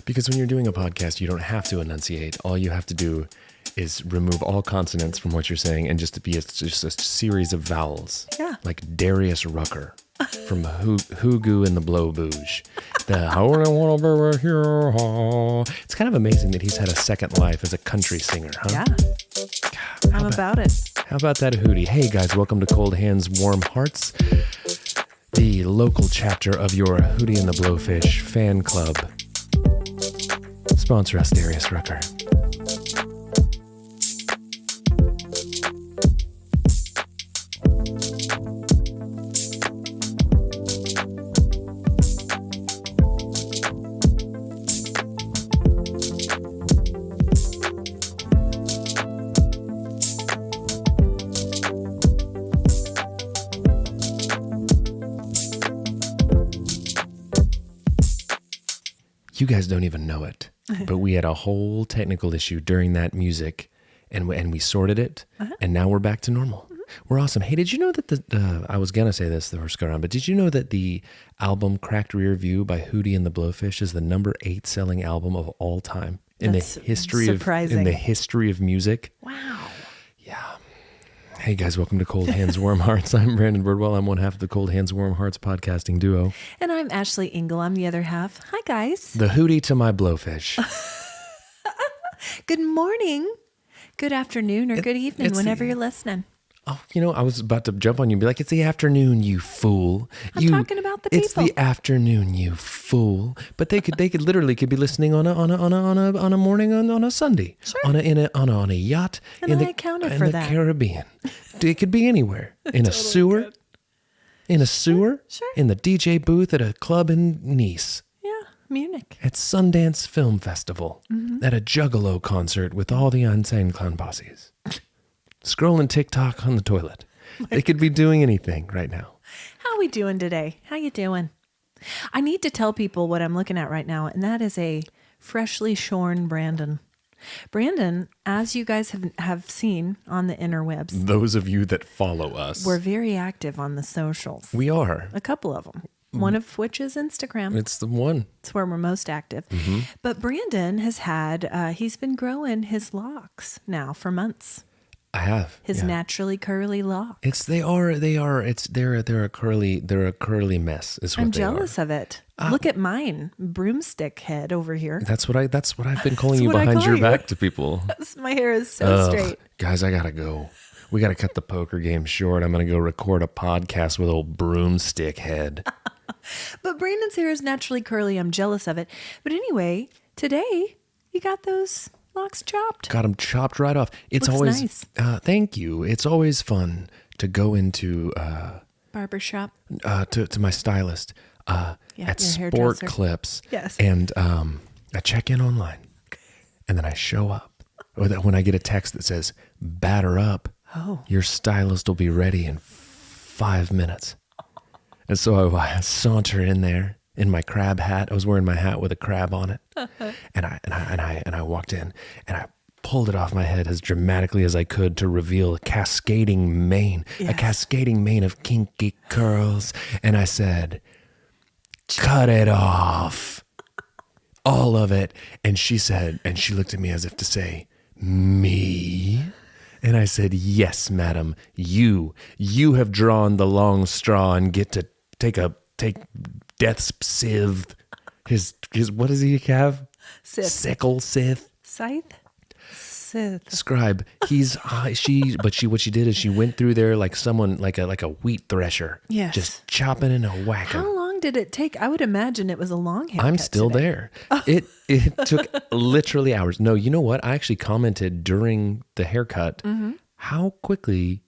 Because when you're doing a podcast, you don't have to enunciate. All you have to do is remove all consonants from what you're saying and just just a series of vowels. Yeah. Like Darius Rucker from Hoogoo and the Blowfish. It's kind of amazing that he's had a second life as a country singer, huh? Yeah. I'm about it. How about that, Hootie? Hey, guys, welcome to Cold Hands, Warm Hearts, the local chapter of your Hootie and the Blowfish fan club. Sponsor us, Darius Rucker. You guys don't even know it, but we had a whole technical issue during that music, and we sorted it, and now we're back to normal. We're awesome. Hey, did you know that I was going to say this the first go around, but did you know that the album Cracked Rear View by Hootie and the Blowfish is the number 8 selling album of all time in the history of music? Wow. Yeah. Hey guys, welcome to Cold Hands, Warm Hearts. I'm Brandon Birdwell. I'm one half of the Cold Hands, Warm Hearts podcasting duo. And I'm Ashley Engle. I'm the other half. Hi, guys. The Hootie to my Blowfish. Good morning, good afternoon, or good evening, whenever you're listening. Oh, I was about to jump on you and be like, it's the afternoon, you fool. I'm talking about the people. It's the afternoon, you fool. But they could literally be listening on a morning on a Sunday. Sure. On a yacht And in I accounted in for the that. Caribbean. It could be anywhere. In a sewer. Good. In a sewer. Sure. In the DJ booth at a club in Nice. Yeah, Munich. At Sundance Film Festival. At a Juggalo concert with all the Insane Clown Posses. Scrolling TikTok on the toilet. They could be doing anything right now. How we doing today? How you doing? I need to tell people what I'm looking at right now, and that is a freshly shorn Brandon. Brandon, as you guys have seen on the interwebs, Those of you that follow us. we're very active on the socials. We are. A couple of them. One of which is Instagram. It's the one. It's where we're most active. But Brandon has he's been growing his locks now for months. I have. His naturally curly locks. They're a curly mess is what I'm they jealous of it. Look at mine, broomstick head over here. That's what I've been calling you what I behind call your you. back to people. My hair is so straight. Guys, I gotta go. We gotta cut the poker game short. I'm gonna go record a podcast with old broomstick head. But Brandon's hair is naturally curly. I'm jealous of it. But anyway, today you got those locks chopped. Got them chopped right off. It's Looks always nice. Thank you. It's always fun to go into Barbershop. to my stylist at your Sport hairdresser. Clips. Yes. And I check in online, and then I show up. Or that when I get a text that says "batter up," your stylist will be ready in 5 minutes. And so I saunter in there in my crab hat. I was wearing my hat with a crab on it, and I walked in and I pulled it off my head as dramatically as I could to reveal a cascading mane, a cascading mane of kinky curls. And I said, "Cut it off, all of it." And she said, and she looked at me as if to say, "Me?" And I said, "Yes, madam, you have drawn the long straw and get to take Death's sieve, his what does he have? Sith. Sickle, sith, Scythe? Sith. scribe. What she did is she went through there like someone like a wheat thresher, Yes. just chopping and a whacking. How long did it take? I would imagine it was a long haircut. I'm still today. there. It took literally hours. No, you know what? I actually commented during the haircut how quickly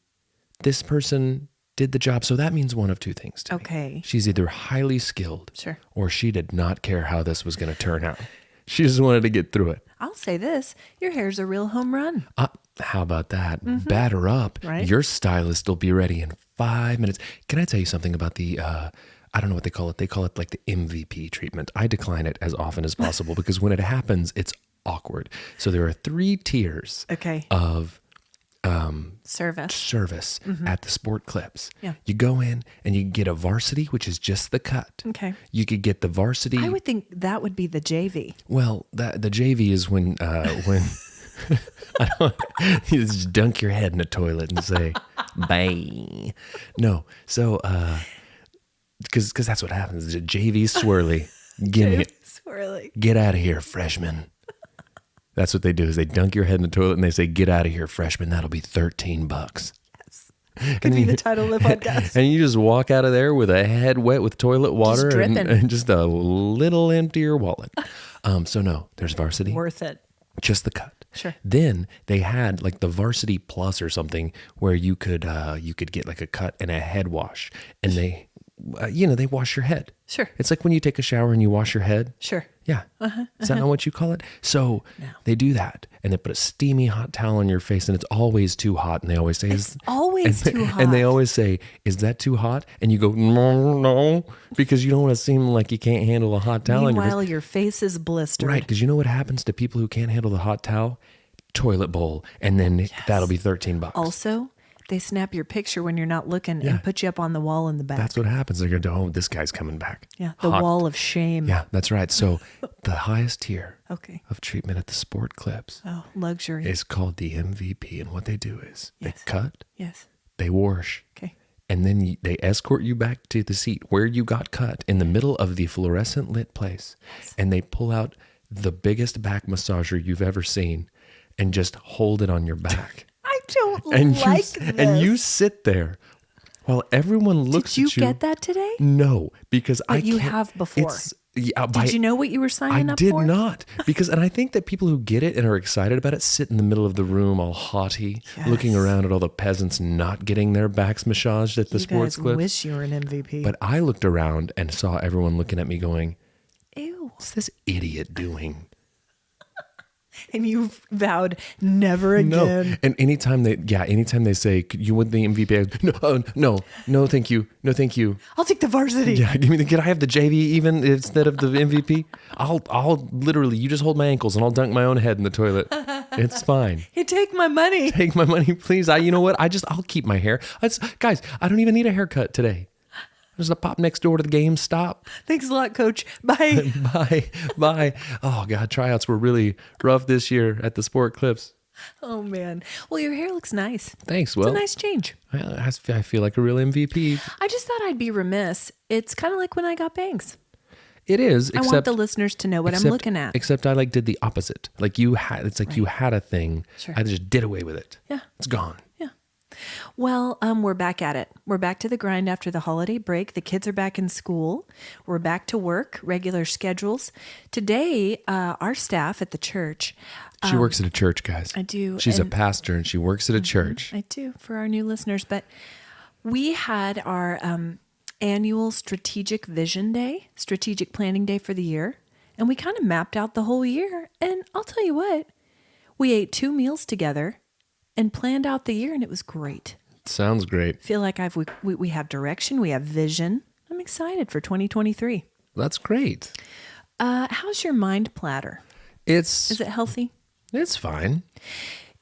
this person did the job. So that means one of two things to me. Okay. She's either highly skilled Sure. or she did not care how this was going to turn out. She just wanted to get through it. I'll say this. Your hair's a real home run. How about that? Batter up. Right. Your stylist will be ready in 5 minutes. Can I tell you something about the, I don't know what they call it. They call it like the MVP treatment. I decline it as often as possible because when it happens, it's awkward. So there are 3 tiers Okay. of service. at the sport clips. Yeah. You go in and you get a varsity, which is just the cut. Okay. You could get the varsity. I would think that would be the JV. Well, the JV is when you just dunk your head in a toilet and say, bye. No. So, because that's what happens. The JV swirly. Give me it. Swirly. Get out of here, freshman. That's what they do is they dunk your head in the toilet and they say, get out of here, freshman. That'll be $13. Yes. Could be the title of the podcast. And you just walk out of there with a head wet with toilet water and just a little emptier wallet. So no, there's varsity. Worth it. Just the cut. Sure. Then they had like the varsity plus or something where you could get like a cut and a head wash, and they wash your head. Sure. It's like when you take a shower and you wash your head. Sure. Yeah. Is that not what you call it? So they do that, and they put a steamy hot towel on your face, and it's always too hot. And they always say, It's always too hot. And they always say, is that too hot? And you go, no, because you don't want to seem like you can't handle a hot towel. Meanwhile, your face is blistered. Right, because you know what happens to people who can't handle the hot towel? Toilet bowl, and then that'll be $13. Also, they snap your picture when you're not looking and put you up on the wall in the back. That's what happens. They're going to, oh, this guy's coming back. Yeah, the Hot. wall of shame. Yeah, that's right. So the highest tier of treatment at the sport clips luxury is called the MVP. And what they do is they cut, Yes. they wash, Okay. and then they escort you back to the seat where you got cut in the middle of the fluorescent lit place. Yes. And they pull out the biggest back massager you've ever seen and just hold it on your back. I don't And like this. And you sit there while everyone looks Did you at you. get that today? No, because But I you can't- have before. Did you know what you were signing up for? I did not. And I think that people who get it and are excited about it sit in the middle of the room all haughty, looking around at all the peasants not getting their backs massaged at the sports You guys clips. wish you were an MVP. But I looked around and saw everyone looking at me going, ew. what's this idiot doing? And you vowed never again. No. And anytime they say, you want the MVP? No, thank you. No, thank you. I'll take the varsity. Yeah, can I have the JV even instead of the MVP? I'll literally, you just hold my ankles and I'll dunk my own head in the toilet. It's fine. You take my money. Take my money, please. You know what? I'll keep my hair. Guys, I don't even need a haircut today. There's a pop next door to the GameStop. Thanks a lot, Coach. Bye. Bye. Oh, God, tryouts were really rough this year at the Sport Clips. Oh, man. Well, your hair looks nice. Thanks. It's a nice change. I feel like a real MVP. I just thought I'd be remiss. It's kind of like when I got bangs. It is. I want the listeners to know what I'm looking at. Except I did the opposite. Like you had a thing. Sure. I just did away with it. Yeah. It's gone. Yeah. Well, we're back at it. We're back to the grind after the holiday break. The kids are back in school. We're back to work, regular schedules. Today, our staff at the church. She works at a church, guys. I do. She's a pastor and she works at a church. I do, for our new listeners. But we had our annual strategic vision day, strategic planning day for the year. And we kind of mapped out the whole year. And I'll tell you what, we ate 2 meals together and planned out the year, and it was great. Sounds great. Feel like we have direction, we have vision. I'm excited for 2023. That's great. How's your mind platter? Is it healthy? It's fine.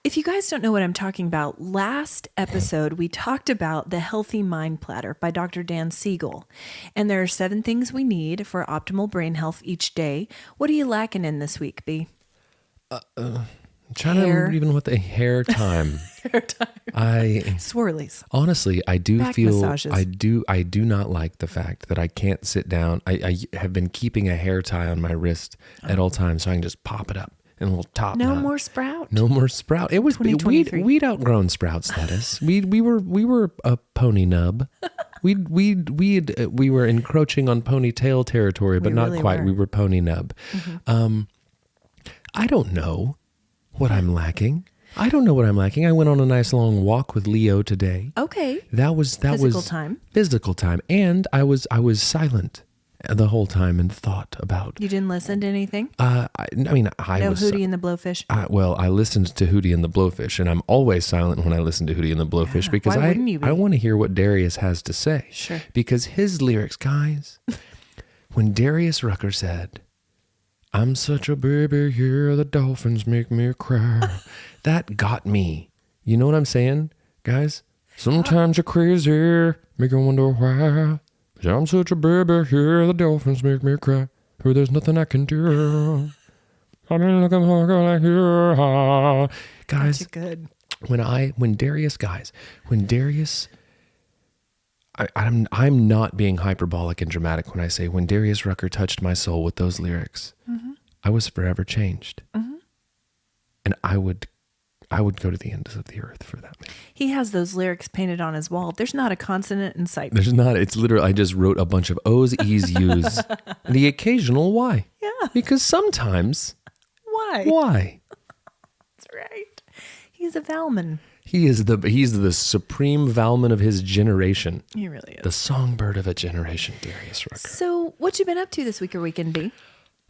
If you guys don't know what I'm talking about, last episode we talked about the Healthy Mind Platter by Dr. Dan Siegel. And there are 7 things we need for optimal brain health each day. What are you lacking in this week, B? I'm trying to remember even what the hair time. Swirlies. Honestly, I do Back feel massages. I do not like the fact that I can't sit down. I have been keeping a hair tie on my wrist at all times so I can just pop it up in a little top No knot. more sprout. No more sprout. It was 2023. we'd outgrown sprouts. That is, we were a pony nub. We were encroaching on ponytail territory, but We not really quite. were. We were pony nub. I don't know what I'm lacking. I went on a nice long walk with Leo today. Okay. That was Physical time. Physical time, and I was silent the whole time and thought about. You didn't listen to anything? I No was. Hootie and the Blowfish? I listened to Hootie and the Blowfish, and I'm always silent when I listen to Hootie and the Blowfish because why wouldn't you be? I want to hear what Darius has to say. Sure. Because his lyrics, guys, when Darius Rucker said, "I'm such a baby here, the dolphins make me cry," that got me You know what I'm saying, guys? Sometimes you're crazy, make you wonder why. I'm such a baby here, the dolphins make me cry. But there's nothing I can do. I've been looking for a girl like you. Guys, That's good. when Darius, I'm not being hyperbolic and dramatic when I say when Darius Rucker touched my soul with those lyrics, I was forever changed. And I would go to the ends of the earth for that man. He has those lyrics painted on his wall. There's not a consonant in sight. There's not. It's literally, I just wrote a bunch of O's, E's, U's, and the occasional Y. Yeah. Because sometimes, Why? why? That's right. He's a Valman. He's the supreme Valman of his generation. He really is. The songbird of a generation, Darius Rucker. So, what you been up to this week or weekend, B?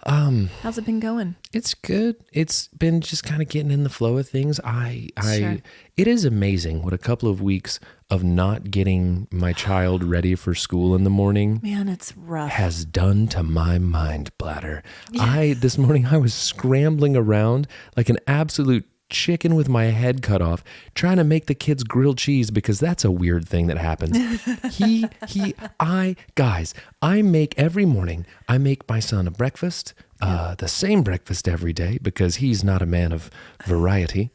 How's it been going? It's good. It's been just kind of getting in the flow of things. Sure. It is amazing what a couple of weeks of not getting my child ready for school in the morning Man, it's rough. has done to my mind bladder. This morning I was scrambling around like an absolute chicken with my head cut off, trying to make the kids grilled cheese because that's a weird thing that happens. I make every morning, I make my son a breakfast, the same breakfast every day because he's not a man of variety.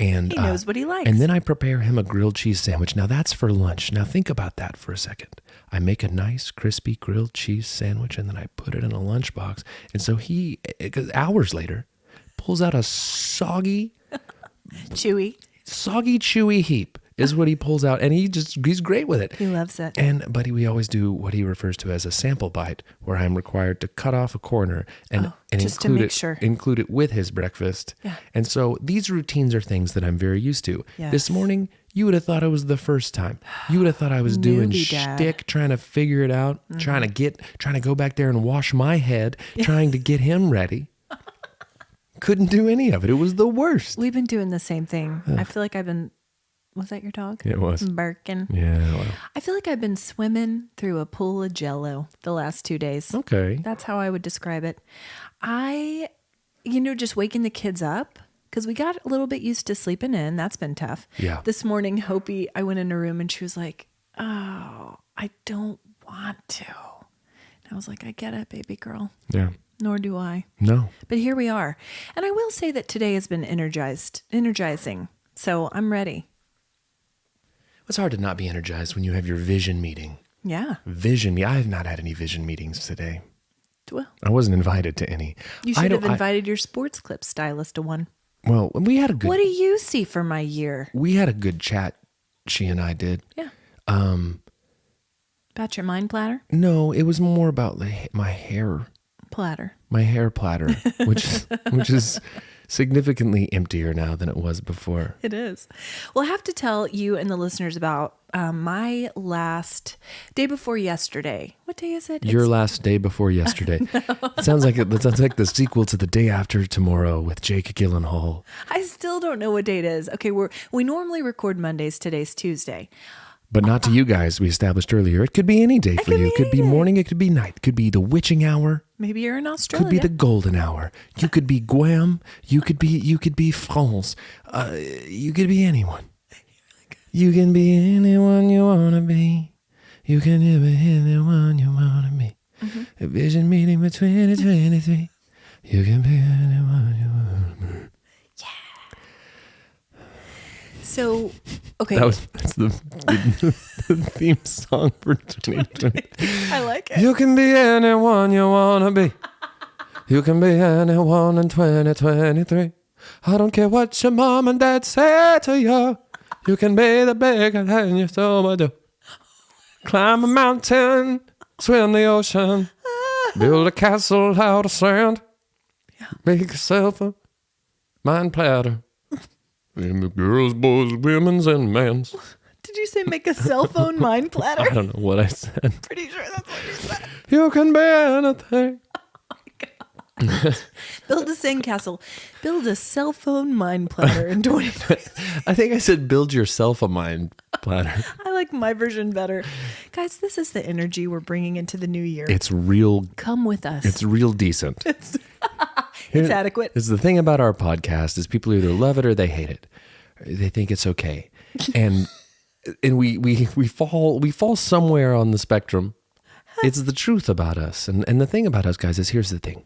And He knows what he likes. And then I prepare him a grilled cheese sandwich. Now that's for lunch. Now think about that for a second. I make a nice crispy grilled cheese sandwich and then I put it in a lunchbox. And so hours later, pulls out a soggy, chewy heap is what he pulls out. And he's great with it. He loves it. But we always do what he refers to as a sample bite, where I'm required to cut off a corner and just to include make it, sure. include it with his breakfast. Yeah. And so these routines are things that I'm very used to. Yes. This morning, you would have thought it was the first time. You would have thought I was doing Newbie dad. shtick, trying to figure it out, trying to go back there and wash my head, trying to get him ready. Couldn't do any of it. It was the worst. We've been doing the same thing. I feel like was that your dog? It was. Barking. Yeah. Well. I feel like I've been swimming through a pool of Jell-O the last 2 days. Okay. That's how I would describe it. Just waking the kids up because we got a little bit used to sleeping in. That's been tough. Yeah. This morning, Hopi, I went in a room and she was like, "Oh, I don't want to." And I was like, "I get it, baby girl. Yeah. Nor do I." No. But here we are. And I will say that today has been energizing. So I'm ready. It's hard to not be energized when you have your vision meeting. Yeah. I have not had any vision meetings today. Well, I wasn't invited to any. you should have invited your sports clip stylist to one. Well, we had a good. What do you see for my year? We had a good chat. She and I did. Yeah. About your mind platter? No, it was more about my hair. Platter. My hair platter, which is significantly emptier now than it was before. It is. Well, I have to tell you and the listeners about my last day before yesterday. What day is it? Your last day before yesterday. It sounds like the sequel to The Day After Tomorrow with Jake Gyllenhaal. I still don't know what date it is. Okay, we normally record Mondays. Today's Tuesday. But not to you guys. We established earlier. It could be any day for you. It could be morning. It could be night. It could be the witching hour. Maybe you're in Australia. Could be the golden hour. You could be Guam. You could be France. You could be anyone. You can be anyone you want to be. You can be anyone you want to be. Mm-hmm. A vision meeting for 2023. You can be anyone you want to be. So, okay. That's the theme song for 2020. I like it. You can be anyone you want to be. You can be anyone in 2023. I don't care what your mom and dad say to you. You can be the bigger than you so do. Climb a mountain, swim the ocean, build a castle out of sand. Make yourself a mind platter. And the girls, boys, women's, and men's. Did you say make a cell phone mind platter? I don't know what I said. Pretty sure that's what you said. You can be anything. Build a sandcastle. Build a cell phone mind platter in 2020. I think I said build yourself a mind platter. I like my version better. Guys, this is the energy we're bringing into the new year. It's real. Come with us. It's real decent. It's adequate. It's the thing about our podcast is people either love it or they hate it. They think it's okay. And we fall somewhere on the spectrum. It's the truth about us. And the thing about us, guys, is here's the thing.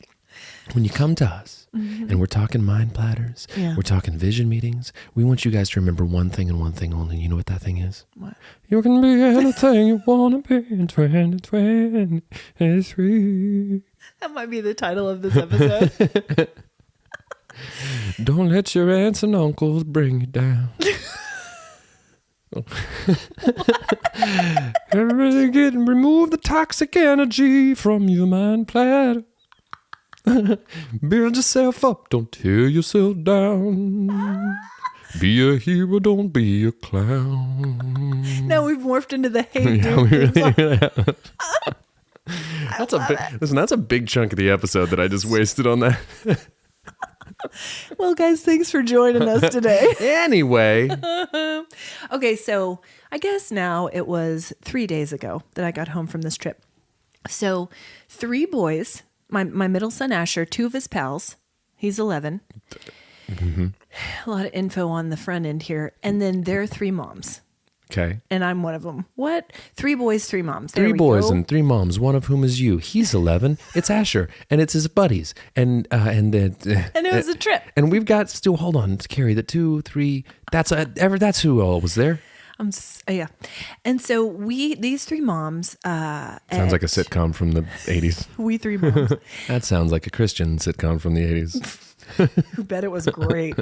When you come to us and we're talking mind platters, we're talking vision meetings, we want you guys to remember one thing and one thing only. You know what that thing is? What? You can be anything you want to be in 2023. That might be the title of this episode. Don't let your aunts and uncles bring you down. Everything remove the toxic energy from your mind platter. Build yourself up, don't tear yourself down. Be a hero, don't be a clown. Now we've morphed into the Hey Dude. That's a big chunk of the episode that I just wasted on that. Well, guys, thanks for joining us today. Anyway. Okay, so I guess now it was 3 days ago that I got home from this trip. So 3 boys, my middle son Asher, 2 of his pals, he's 11. Mm-hmm. A lot of info on the front end here. And then there are 3 moms. Okay. And I'm one of them. What? 3 boys, 3 moms. 3 boys and 3 moms, one of whom is you. He's 11. It's Asher, and it's his buddies, and it was a trip. And we've got still. Hold on, Carrie. The 2, 3. That's who all was there. Yeah. And so these 3 moms. Sounds like a sitcom from the 80s. We 3 moms. That sounds like a Christian sitcom from the 80s. Who bet it was great.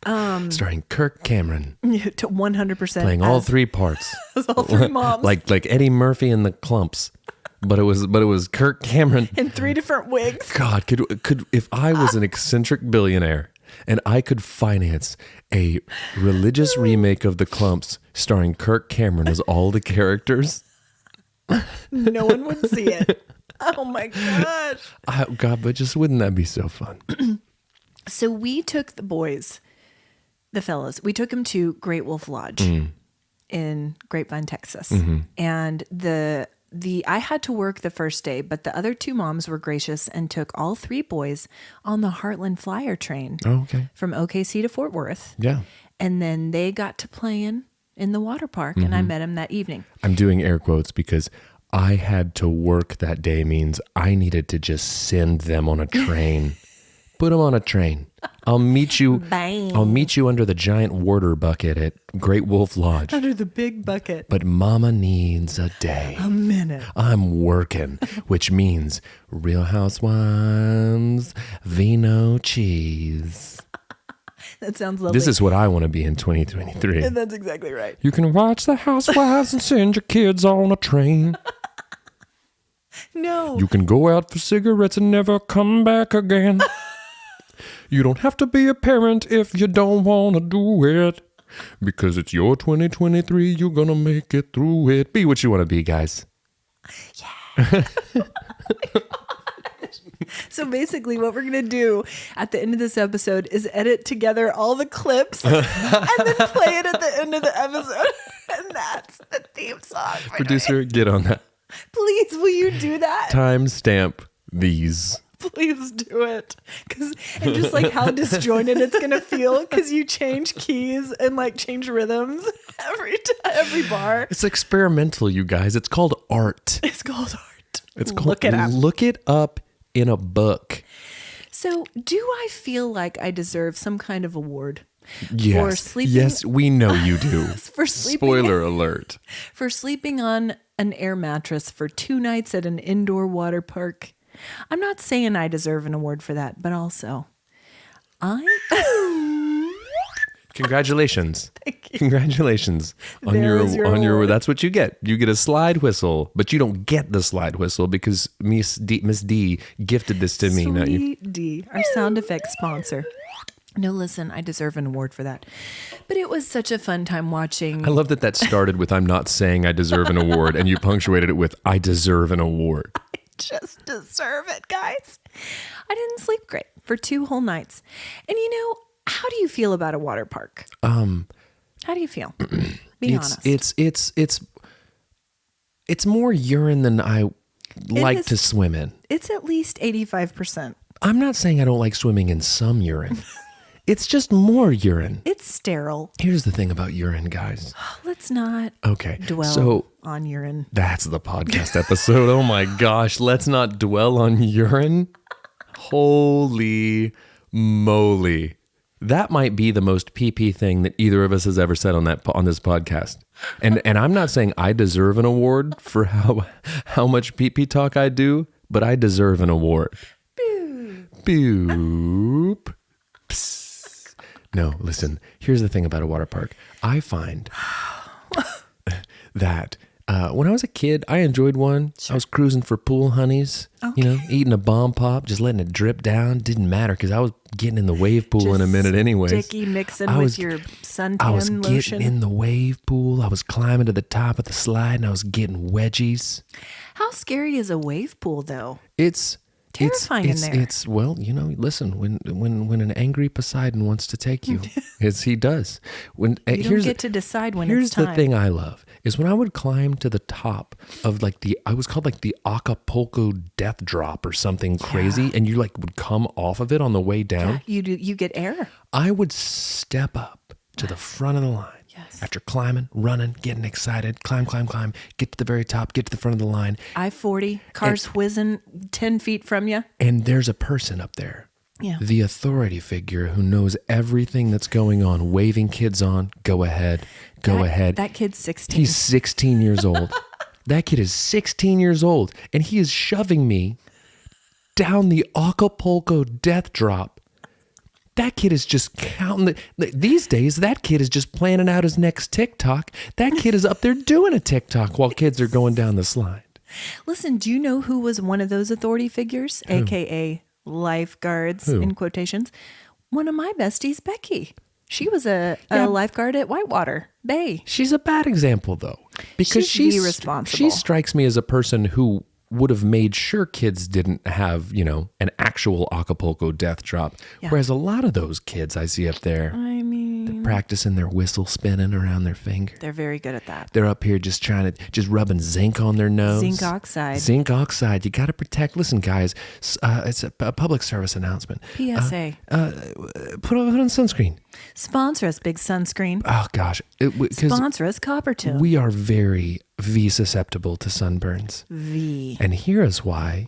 Starring Kirk Cameron. To 100%. Playing all 3 parts. As all 3 moms. like Eddie Murphy and the Clumps. But it was Kirk Cameron. In 3 different wigs. God, could if I was an eccentric billionaire and I could finance a religious remake of the Clumps starring Kirk Cameron as all the characters. No one would see it. Oh my gosh. God, but just wouldn't that be so fun? So we took the boys, the fellas, we took them to Great Wolf Lodge in Grapevine, Texas. Mm-hmm. And I had to work the first day, but the other 2 moms were gracious and took all 3 boys on the Heartland Flyer train. Oh, okay. From OKC to Fort Worth. Yeah. And then they got to playing in the water park, and I met them that evening. I'm doing air quotes because I had to work that day means I needed to just send them on a train. Put them on a train. I'll meet you. Bang. I'll meet you under the giant water bucket at Great Wolf Lodge. Under the big bucket. But Mama needs a day. A minute. I'm working, which means Real Housewives, vino, cheese. That sounds lovely. This is what I want to be in 2023. And that's exactly right. You can watch the Housewives and send your kids on a train. No. You can go out for cigarettes and never come back again. You don't have to be a parent if you don't want to do it. Because it's your 2023, you're going to make it through it. Be what you want to be, guys. Yeah. So basically what we're going to do at the end of this episode is edit together all the clips and then play it at the end of the episode. And that's the theme song. Producer, get on that. Please, will you do that? Timestamp these. Please do it. And just like how disjointed it's going to feel because you change keys and like change rhythms every bar. It's experimental, you guys. It's called art. It's called art. It's called Look it up in a book. So do I feel like I deserve some kind of award? Yes. For sleeping? Yes, we know you do. For sleeping. Spoiler alert. For sleeping on an air mattress for 2 nights at an indoor water park. I'm not saying I deserve an award for that, but also Congratulations. Thank you. Congratulations on There is your award. that's what you get. You get a slide whistle, but you don't get the slide whistle because Miss D gifted this to me, not you. Sweet D, our sound effects sponsor. No, listen, I deserve an award for that. But it was such a fun time watching. I love that started with I'm not saying I deserve an award, and you punctuated it with I deserve an award. I just deserve it, guys. I didn't sleep great for 2 whole nights. And how do you feel about a water park? How do you feel? Be honest. It's more urine than I like to swim in. It's at least 85%. I'm not saying I don't like swimming in some urine. It's just more urine. It's sterile. Here's the thing about urine, guys. Let's not dwell on urine. That's the podcast episode. Oh my gosh. Let's not dwell on urine. Holy moly. That might be the most PP thing that either of us has ever said on this podcast. And I'm not saying I deserve an award for how much PP talk I do, but I deserve an award. Boop. Psst. No, listen, here's the thing about a water park. I find that when I was a kid, I enjoyed one. Sure. I was cruising for pool honeys, eating a bomb pop, just letting it drip down. Didn't matter because I was getting in the wave pool in a minute anyways. Sticky mixing with your suntan lotion. I was getting in the wave pool. I was climbing to the top of the slide and I was getting wedgies. How scary is a wave pool though? It's terrifying in there. It's listen, when an angry Poseidon wants to take you, he does. You don't get to decide when it's time. Here's the thing I love is when I would climb to the top of I was called like the Acapulco death drop or something crazy, and you like would come off of it on the way down. Yeah, you get air. I would step up to the front of the line. Yes. After climbing, running, getting excited, climb, get to the very top, get to the front of the line. I-40, cars whizzing 10 feet from you. And there's a person up there. Yeah. The authority figure who knows everything that's going on, waving kids on, go ahead. That kid's 16. He's 16 years old. That kid is 16 years old, and he is shoving me down the Acapulco death drop. That kid is just counting. These days, that kid is just planning out his next TikTok. That kid is up there doing a TikTok while kids are going down the slide. Listen, do you know who was one of those authority figures, a.k.a. lifeguards, in quotations? One of my besties, Becky. She was a lifeguard at Whitewater Bay. She's a bad example, though, because she's irresponsible. She strikes me as a person who would have made sure kids didn't have, an actual Acapulco death drop. Yeah. Whereas a lot of those kids I see up there, they're practicing their whistle spinning around their finger. They're very good at that. They're up here just rubbing zinc on their nose. Zinc oxide. You got to protect. Listen, guys, it's a public service announcement. PSA. Put on sunscreen. Sponsor us, big sunscreen. Oh, gosh. Sponsor us, Coppertone. We are very V susceptible to sunburns. V. And here is why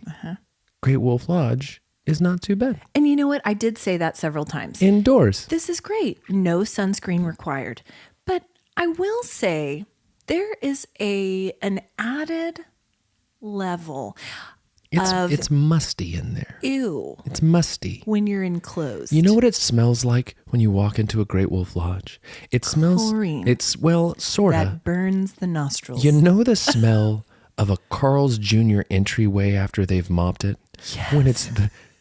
Great Wolf Lodge is not too bad. And you know what? I did say that several times. Indoors. This is great. No sunscreen required. But I will say there is an added level. It's musty in there. Ew. It's musty. When you're enclosed. You know what it smells like when you walk into a Great Wolf Lodge? It smells... Chlorine. Sort of. That burns the nostrils. You know the smell of a Carl's Jr. entryway after they've mopped it? Yes. When it's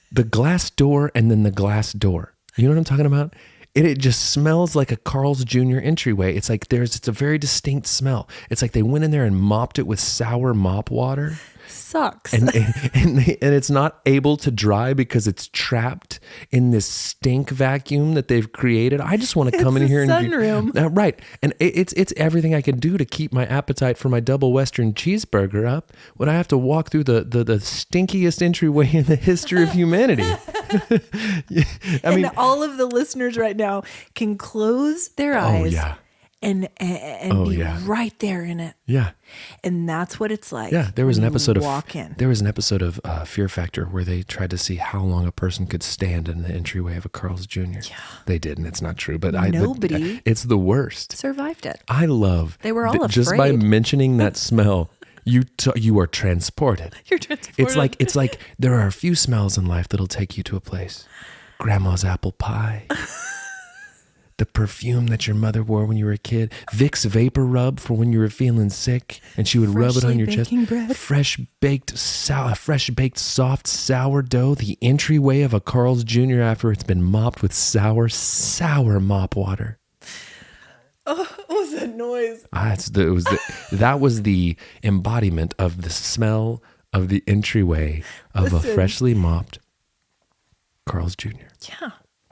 the glass door and then the glass door. You know what I'm talking about? It just smells like a Carl's Jr. entryway. It's like it's a very distinct smell. It's like they went in there and mopped it with sour mop water. Sucks. And it's not able to dry because it's trapped in this stink vacuum that they've created. I just want to come in here and sunroom. Right. And it's everything I can do to keep my appetite for my double Western cheeseburger up when I have to walk through the stinkiest entryway in the history of humanity. I mean, all of the listeners right now can close their eyes. Oh, yeah. And be right there in it. Yeah. And that's what it's like. Yeah, there was an episode of Fear Factor where they tried to see how long a person could stand in the entryway of a Carl's Jr. Yeah. They didn't. It's not true, but nobody it's the worst. Survived it. I love. They were all afraid. Just by mentioning that smell, you are transported. You're transported. It's like there are a few smells in life that'll take you to a place. Grandma's apple pie. The perfume that your mother wore when you were a kid. Vicks Vapor Rub for when you were feeling sick, and she would rub it on your chest. Bread. Fresh baked soft sourdough. The entryway of a Carl's Jr. after it's been mopped with sour mop water. Oh, what was that noise? That was the embodiment of the smell of the entryway of a freshly mopped Carl's Jr. Yeah.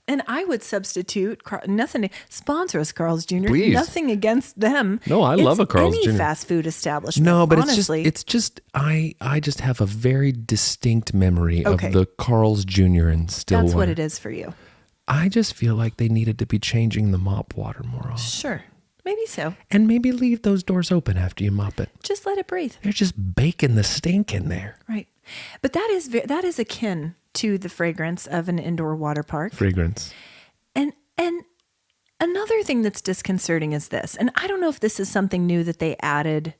And I would substitute nothing. Sponsor us, Carl's Jr. Please. Nothing against them. No, I love a Carl's Jr. Any fast food establishment. No, but honestly. it's just I just have a very distinct memory of the Carl's Jr. in Stillwater. That's what it is for you. I just feel like they needed to be changing the mop water more often. Sure. Maybe so. And maybe leave those doors open after you mop it. Just let it breathe. They're just baking the stink in there. Right. But that is akin to the fragrance of an indoor water park. Fragrance. And another thing that's disconcerting is this, and I don't know if this is something new that they added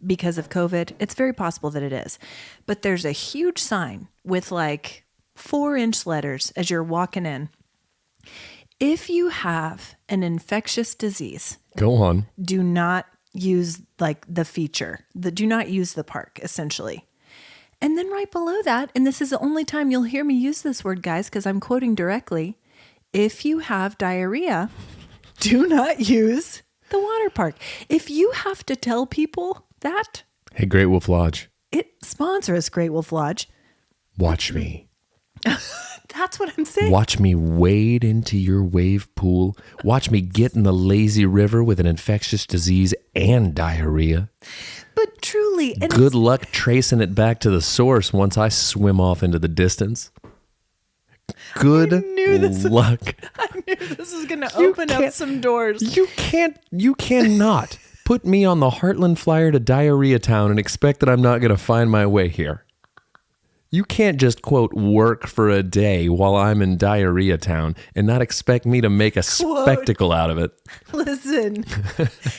because of COVID. It's very possible that it is. But there's a huge sign with like 4-inch letters as you're walking in. If you have an infectious disease, go on. Do not use like the feature. Do not use the park, essentially. And then right below that, and this is the only time you'll hear me use this word, guys, because I'm quoting directly. If you have diarrhea, do not use the water park. If you have to tell people that. Hey, Great Wolf Lodge. Sponsor us, Great Wolf Lodge. Watch me. That's what I'm saying. Watch me wade into your wave pool. Watch me get in the lazy river with an infectious disease and diarrhea. But truly. And good luck tracing it back to the source once I swim off into the distance. Good luck. I knew this was going to open up some doors. You cannot put me on the Heartland Flyer to Diarrhea Town and expect that I'm not going to find my way here. You can't just, quote, work for a day while I'm in Diarrhea Town and not expect me to make a spectacle out of it. Listen,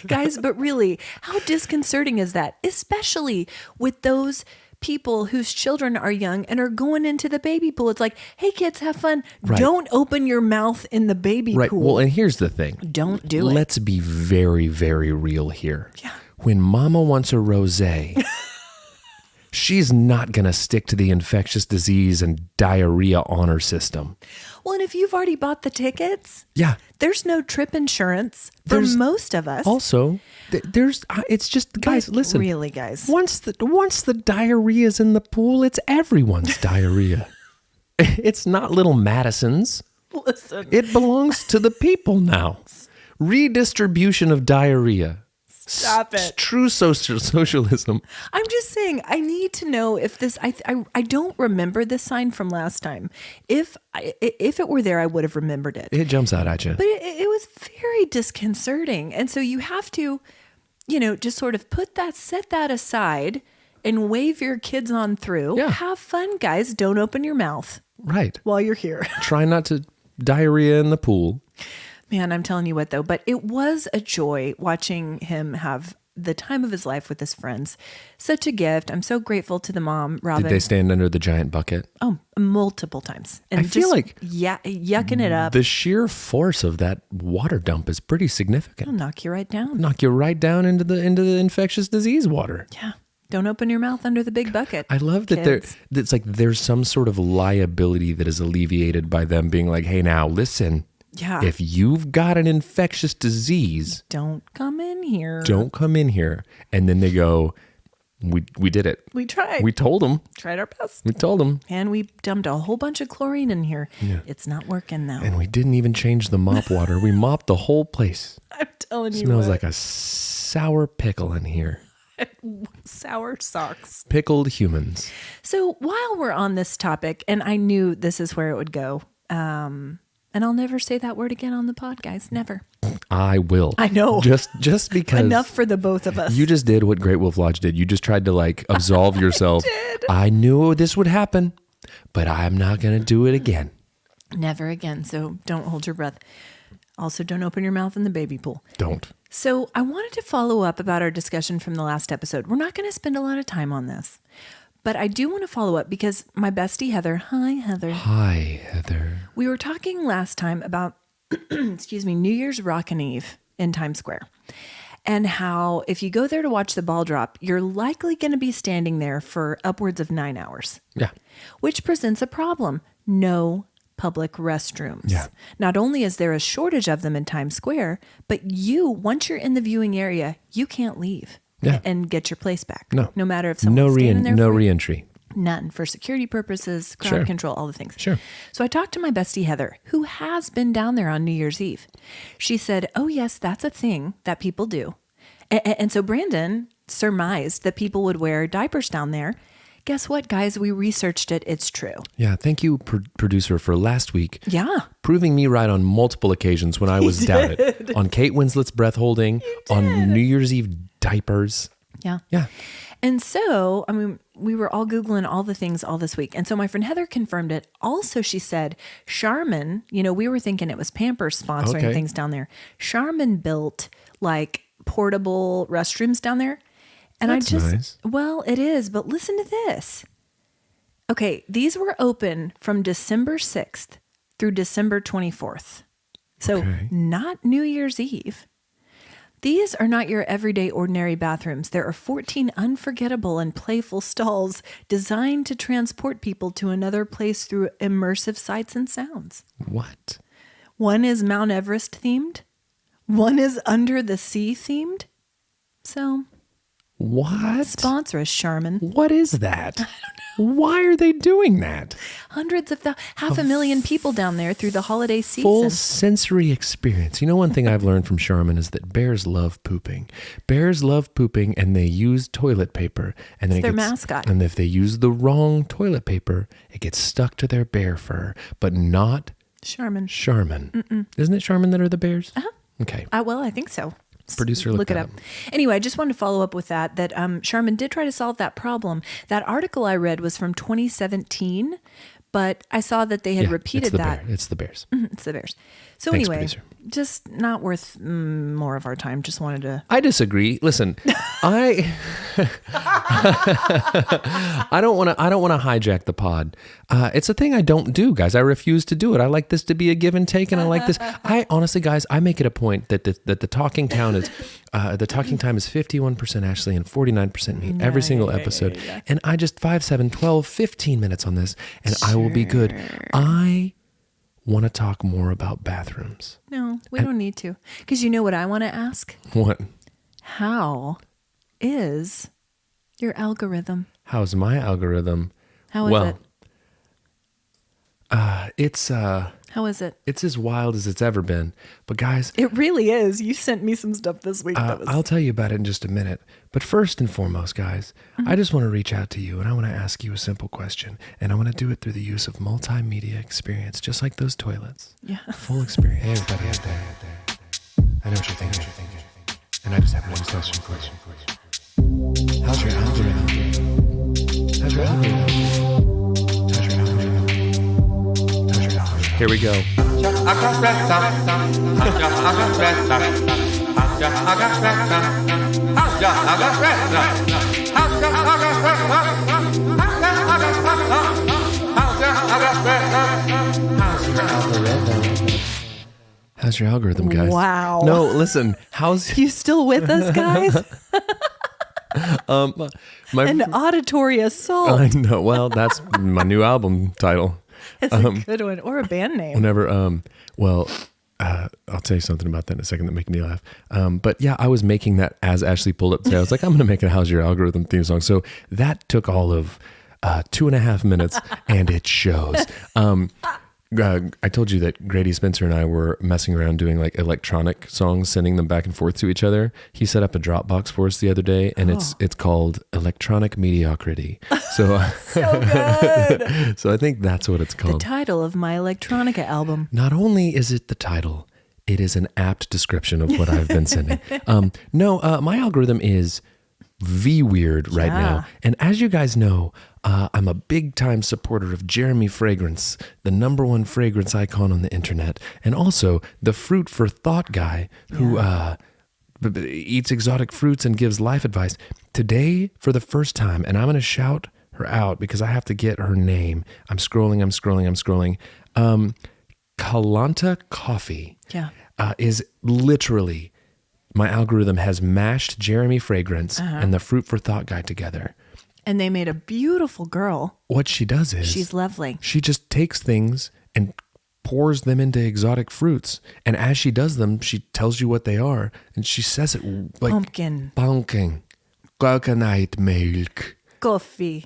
guys, but really, how disconcerting is that? Especially with those people whose children are young and are going into the baby pool. It's like, hey, kids, have fun. Right. Don't open your mouth in the baby pool. Well, and here's the thing. Don't do it. Let's be very, very real here. Yeah. When mama wants a rosé... she's not going to stick to the infectious disease and diarrhea honor system. Well, and if you've already bought the tickets, yeah, there's no trip insurance for most of us. Also, it's just, guys, listen. Really, guys. Once the diarrhea's in the pool, it's everyone's diarrhea. It's not little Madison's. Listen. It belongs to the people now. Redistribution of diarrhea. Stop it. True socialism. I'm just saying, I need to know if this, I don't remember this sign from last time. If it were there, I would have remembered it. It jumps out at you. But it was very disconcerting. And so you have to, just sort of set that aside and wave your kids on through. Yeah. Have fun, guys. Don't open your mouth. Right. While you're here. Try not to diarrhea in the pool. Man, I'm telling you what, though, but it was a joy watching him have the time of his life with his friends. Such a gift. I'm so grateful to the mom, Robin. Did they stand under the giant bucket? Oh, multiple times. And I feel like yucking it up. The sheer force of that water dump is pretty significant. It'll knock you right down. Knock you right down into the infectious disease water. Yeah. Don't open your mouth under the big bucket. I love that it's like there's some sort of liability that is alleviated by them being like, hey, now listen. Yeah. If you've got an infectious disease, don't come in here. Don't come in here. And then they go, we did it. We tried. We told them. Tried our best. We told them. And we dumped a whole bunch of chlorine in here. Yeah. It's not working now. And we didn't even change the mop water. We mopped the whole place. I'm telling you. Smells like a sour pickle in here. Sour socks. Pickled humans. So while we're on this topic, and I knew this is where it would go, and I'll never say that word again on the pod, guys. Never. I will. I know. Just because. Enough for the both of us. You just did what Great Wolf Lodge did. You just tried to absolve yourself. I knew this would happen, but I'm not going to do it again. Never again. So don't hold your breath. Also, don't open your mouth in the baby pool. Don't. So I wanted to follow up about our discussion from the last episode. We're not going to spend a lot of time on this. But I do want to follow up because my bestie, Heather. Hi, Heather. Hi, Heather. We were talking last time about, New Year's Rockin' Eve in Times Square. And how if you go there to watch the ball drop, you're likely going to be standing there for upwards of 9 hours. Yeah. Which presents a problem. No public restrooms. Yeah. Not only is there a shortage of them in Times Square, but once you're in the viewing area, you can't leave. Yeah. And get your place back. No matter if someone's standing there. No re-entry. None. For security purposes, crowd control, all the things. Sure. So I talked to my bestie Heather, who has been down there on New Year's Eve. She said, oh yes, that's a thing that people do. And so Brandon surmised that people would wear diapers down there. guess what, guys? We researched it. It's true. Yeah, thank you, producer, for last week. Yeah. Proving me right on multiple occasions when I was doubted. On Kate Winslet's breath holding, on New Year's Eve diapers. Yeah. Yeah. And so, I mean, we were all Googling all the things all this week. And so my friend Heather confirmed it. Also, she said, Charmin, we were thinking it was Pampers sponsoring things down there. Charmin built like portable restrooms down there. And That's nice. Well, it is, but listen to this. Okay, these were open from December 6th through December 24th. So not New Year's Eve. These are not your everyday ordinary bathrooms. There are 14 unforgettable and playful stalls designed to transport people to another place through immersive sights and sounds. What? One is Mount Everest themed. One is Under the Sea themed. So, what? Sponsor us, Charmin. What is that? I don't know. Why are they doing that? Hundreds of 500,000 people down there through the holiday season. Full sensory experience. One thing I've learned from Charmin is that bears love pooping. Bears love pooping, and they use toilet paper. And then it's their mascot. And if they use the wrong toilet paper, it gets stuck to their bear fur, but not Charmin. Charmin. Isn't it Charmin that are the bears? Uh-huh. Okay. Well, I think so. Producer, look it up. Anyway, I just wanted to follow up with that Charmin did try to solve that problem. That article I read was from 2017, but I saw that they had repeated that. It's the bears. It's the bears. So Thanks, anyway, producer. Just not worth more of our time. Just wanted to. I disagree. Listen, I don't want to hijack the pod. It's a thing I don't do, guys. I refuse to do it. I like this to be a give and take, and I like this. I honestly, guys, I make it a point that the talking time is 51% Ashley and 49% me every single episode. And I just 5, 7, 12, 15 minutes on this, and I will be good. I want to talk more about bathrooms. No, we don't need to. Because you know what I want to ask? What? How is your algorithm? How's my algorithm? How is it? It's how is it? It's as wild as it's ever been. But guys, it really is. You sent me some stuff this week. I'll tell you about it in just a minute. But first and foremost, guys, I just want to reach out to you and I want to ask you a simple question. And I want to do it through the use of multimedia experience, just like those toilets. Yeah. Full experience. Hey, everybody out there. I know what you're thinking. And I just have one question for you. How's your algorithm? How's your algorithm? Here we go. How's your algorithm, guys? Wow. No, listen. How's you still with us, guys? An auditory assault. I know. Well, that's my new album title. It's a good one, or a band name. Whenever, I'll tell you something about that in a second that make me laugh. But yeah, I was making that as Ashley pulled up today. I was like, I'm going to make a How's Your Algorithm theme song. So that took all of 2.5 minutes, and it shows. I told you that Grady Spencer and I were messing around doing like electronic songs, sending them back and forth to each other. He set up a Dropbox for us the other day, and it's called Electronic Mediocrity. So, so good. So I think that's what it's called. The title of my electronica album. Not only is it the title, it is an apt description of what I've been sending. My algorithm is weird right now. And as you guys know, I'm a big time supporter of Jeremy Fragrance, the #1 fragrance icon on the internet, and also the fruit for thought guy who eats exotic fruits and gives life advice. Today, for the first time, and I'm going to shout her out because I have to get her name. I'm scrolling. Kalanta Coffee is literally, my algorithm has mashed Jeremy Fragrance and the fruit for thought guy together. And they made a beautiful girl. What she does is she's lovely. She just takes things and pours them into exotic fruits. And as she does them, she tells you what they are. And she says it like pumpkin, coconut milk, coffee,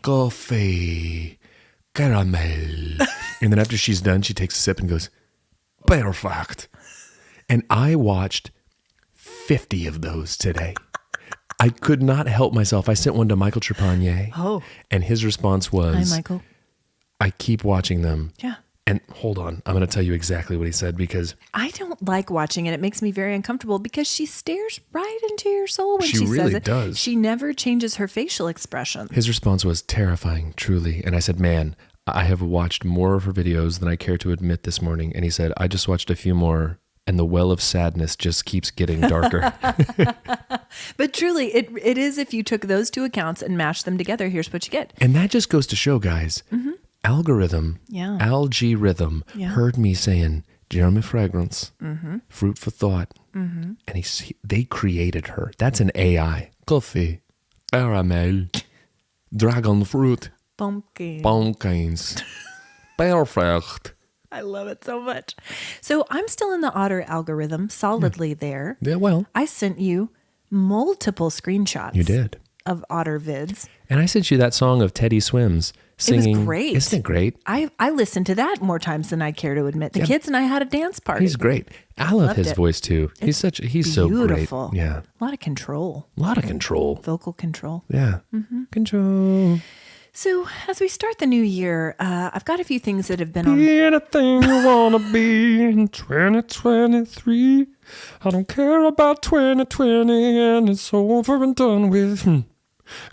caramel. And then after she's done, she takes a sip and goes, perfect. And I watched 50 of those today. I could not help myself. I sent one to Michael Trepanier. Oh. And his response was, Hi, Michael. I keep watching them. Yeah. And hold on, I'm going to tell you exactly what he said because I don't like watching it. It makes me very uncomfortable because she stares right into your soul when she She says really it. does. She never changes her facial expression. his response was terrifying, truly. And I said, man, I have watched more of her videos than I care to admit this morning. And he said, I just watched a few more and the well of sadness just keeps getting darker. But truly, it is if you took those two accounts and mashed them together, here's what you get. And that just goes to show, guys, algorithm, Yeah. algorithm Yeah. heard me saying Jeremy Fragrance, fruit for thought. And they created her. That's an AI. Coffee, caramel, dragon fruit, Pumpkin. pumpkins. Perfect. I love it so much. So I'm still in the Otter algorithm, solidly there. Yeah, well, I sent you multiple screenshots. you did. Of Otter vids. And I sent you that song of Teddy Swims singing. It was great. Isn't it great? I listened to that more times than I care to admit. The kids and I had a dance party. He's great. I love Loved his it. voice too. He's so Beautiful. great. Yeah. A lot of control. A lot of control. Vocal control. Yeah. Control. So as we start the new year, I've got a few things that have been on. Be anything you want to be in 2023. I don't care about 2020 and it's over and done with.